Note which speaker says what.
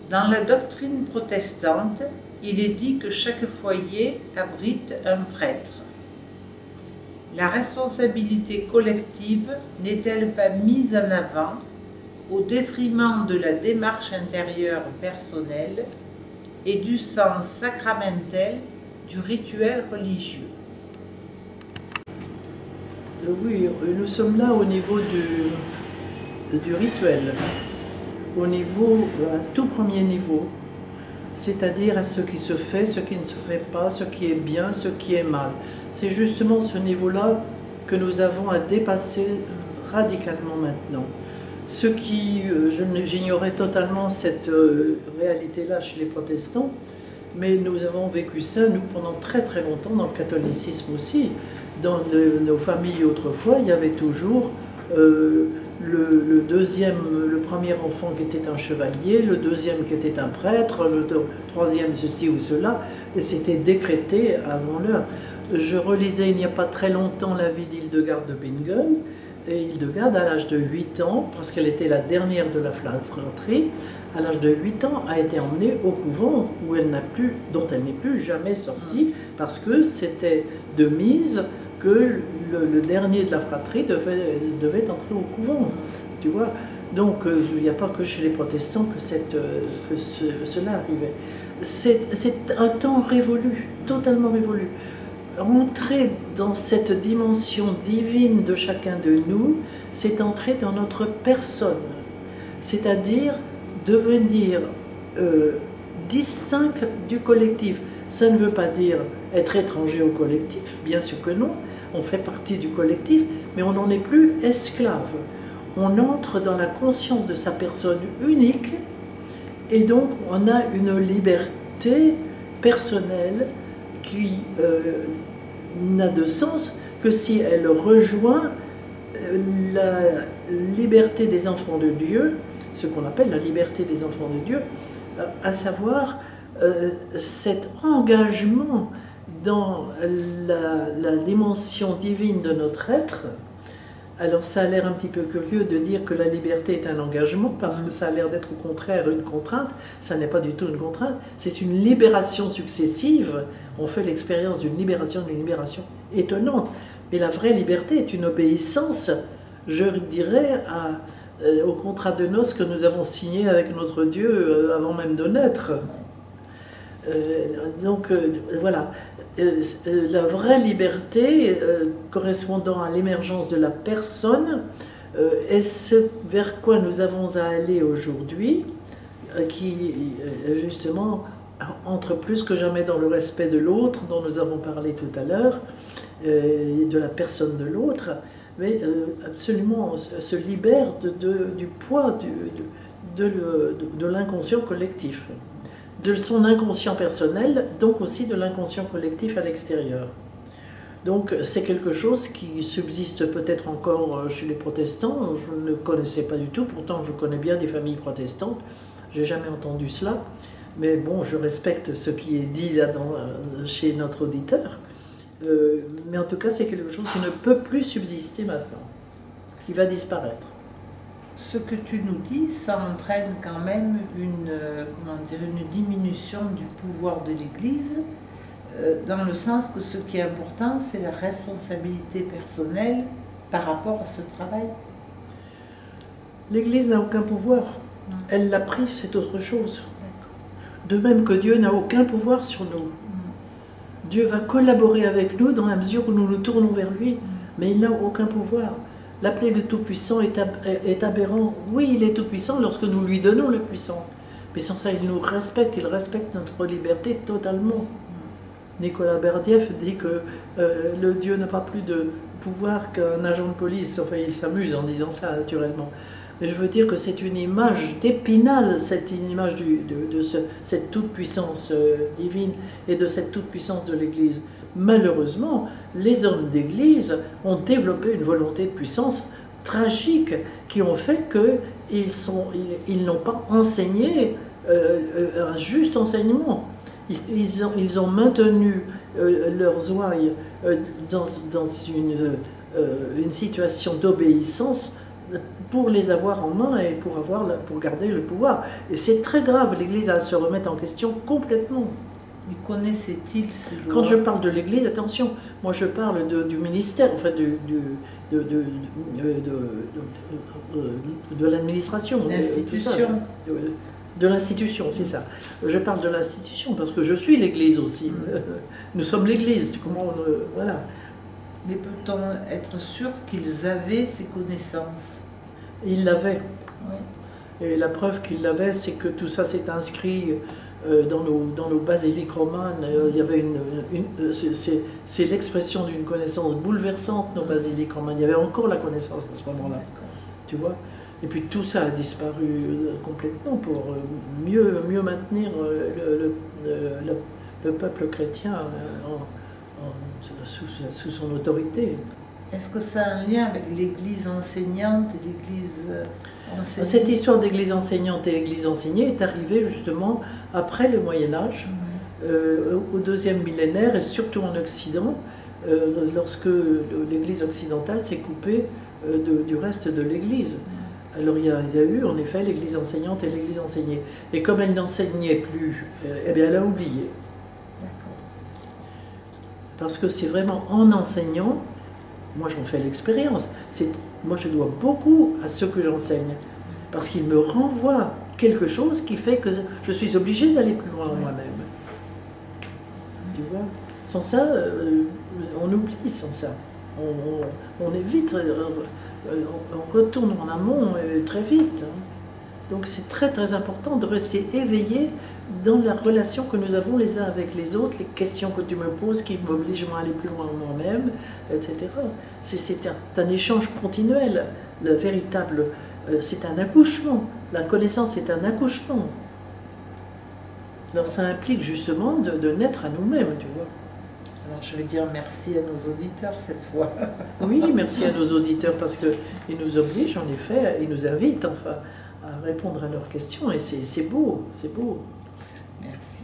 Speaker 1: Dans la doctrine protestante, il est dit que chaque foyer abrite un prêtre. La responsabilité collective n'est-elle pas mise en avant au détriment de la démarche intérieure personnelle et du sens sacramentel du rituel religieux?
Speaker 2: Oui, nous sommes là au niveau du rituel, au niveau, un tout premier niveau, c'est-à-dire à ce qui se fait, ce qui ne se fait pas, ce qui est bien, ce qui est mal. C'est justement ce niveau-là que nous avons à dépasser radicalement maintenant. Ce qui, j'ignorais totalement cette réalité-là chez les protestants, mais nous avons vécu ça, nous, pendant très très longtemps, dans le catholicisme aussi. Dans nos familles autrefois, il y avait toujours le premier enfant qui était un chevalier, le deuxième qui était un prêtre, le troisième ceci ou cela, et c'était décrété avant l'heure. Je relisais il n'y a pas très longtemps la vie d'Hildegarde de Bingen, et Hildegarde, à l'âge de 8 ans, parce qu'elle était la dernière de la fratrie, à l'âge de 8 ans, a été emmenée au couvent où dont elle n'est plus jamais sortie, parce que c'était de mise que le dernier de la fratrie devait entrer au couvent. Tu vois? Donc, il n'y a pas que chez les protestants que cela arrivait. C'est un temps révolu, totalement révolu. Entrer dans cette dimension divine de chacun de nous, c'est entrer dans notre personne, c'est-à-dire devenir distinct du collectif. Ça ne veut pas dire être étranger au collectif, bien sûr que non, on fait partie du collectif, mais on n'en est plus esclave. On entre dans la conscience de sa personne unique, et donc on a une liberté personnelle qui n'a de sens que si elle rejoint la liberté des enfants de Dieu, ce qu'on appelle la liberté des enfants de Dieu, à savoir cet engagement dans la dimension divine de notre être. Alors ça a l'air un petit peu curieux de dire que la liberté est un engagement, parce que ça a l'air d'être au contraire une contrainte. Ça n'est pas du tout une contrainte, c'est une libération successive. On fait l'expérience d'une libération étonnante. Mais la vraie liberté est une obéissance, je dirais, au contrat de noces que nous avons signé avec notre Dieu avant même de naître. Voilà, la vraie liberté correspondant à l'émergence de la personne est ce vers quoi nous avons à aller aujourd'hui, qui justement entre plus que jamais dans le respect de l'autre, dont nous avons parlé tout à l'heure, de la personne de l'autre, mais absolument se libère du poids de l'inconscient collectif, de son inconscient personnel, donc aussi de l'inconscient collectif à l'extérieur. Donc c'est quelque chose qui subsiste peut-être encore chez les protestants, je ne connaissais pas du tout, pourtant je connais bien des familles protestantes, j'ai jamais entendu cela, mais bon, je respecte ce qui est dit là chez notre auditeur, mais en tout cas c'est quelque chose qui ne peut plus subsister maintenant, qui va disparaître.
Speaker 1: Ce que tu nous dis, ça entraîne quand même une diminution du pouvoir de l'Église, dans le sens que ce qui est important, c'est la responsabilité personnelle par rapport à ce travail.
Speaker 2: L'Église n'a aucun pouvoir. Elle l'a pris, c'est autre chose. De même que Dieu n'a aucun pouvoir sur nous. Dieu va collaborer avec nous dans la mesure où nous nous tournons vers lui, mais il n'a aucun pouvoir. L'appeler le Tout-Puissant est aberrant. Oui, il est Tout-Puissant lorsque nous lui donnons la puissance. Mais sans ça, il nous respecte, il respecte notre liberté totalement. Nicolas Berdieff dit que le Dieu n'a pas plus de pouvoir qu'un agent de police. Enfin, il s'amuse en disant ça, naturellement. Mais je veux dire que c'est une image d'Épinal, cette image de cette toute-puissance divine et de cette toute-puissance de l'Église. Malheureusement, les hommes d'Église ont développé une volonté de puissance tragique qui ont fait qu'ils n'ont pas enseigné un juste enseignement. Ils ont maintenu leurs ouailles dans une situation d'obéissance pour les avoir en main et pour garder le pouvoir. Et c'est très grave, l'Église a à se remettre en question complètement.
Speaker 1: Mais connaissait-il ces lois?
Speaker 2: Quand je parle de l'Église, attention, moi je parle du ministère, enfin de l'administration.
Speaker 1: L'institution.
Speaker 2: De l'institution, c'est ça. Je parle de l'institution parce que je suis l'Église aussi. Nous sommes l'Église. Voilà.
Speaker 1: Mais peut-on être sûr qu'ils avaient ces connaissances?
Speaker 2: Ils l'avaient.
Speaker 1: Oui.
Speaker 2: Et la preuve qu'ils l'avaient, c'est que tout ça s'est inscrit dans nos basiliques romanes. Il y avait c'est l'expression d'une connaissance bouleversante, nos basiliques romanes. Il y avait encore la connaissance à ce moment-là. Tu vois? Et puis tout ça a disparu complètement pour mieux maintenir le peuple chrétien sous son autorité.
Speaker 1: Est-ce que ça a un lien avec l'Église enseignante et l'Église enseignée?
Speaker 2: Cette histoire d'Église enseignante et Église enseignée est arrivée justement après le Moyen-Âge, au deuxième millénaire, et surtout en Occident, lorsque l'Église occidentale s'est coupée du reste de l'Église. Alors il y a eu en effet l'Église enseignante et l'Église enseignée. Et comme elle n'enseignait plus, eh bien elle a oublié. Parce que c'est vraiment en enseignant, moi j'en fais l'expérience, moi je dois beaucoup à ceux que j'enseigne. Parce qu'ils me renvoient quelque chose qui fait que je suis obligée d'aller plus loin en moi-même. Tu vois? Sans ça, on oublie sans ça. On est vite, on retourne en amont très vite. Donc c'est très très important de rester éveillé dans la relation que nous avons les uns avec les autres, les questions que tu me poses qui m'obligent à aller plus loin en moi-même, etc. C'est un échange continuel. Le véritable, c'est un accouchement. La connaissance est un accouchement. Alors ça implique justement de naître à nous-mêmes, tu vois.
Speaker 1: Alors je vais dire merci à nos auditeurs cette fois.
Speaker 2: Oui, merci à nos auditeurs parce qu'ils nous obligent en effet, ils nous invitent enfin à répondre à leurs questions et c'est beau, c'est beau.
Speaker 1: Merci.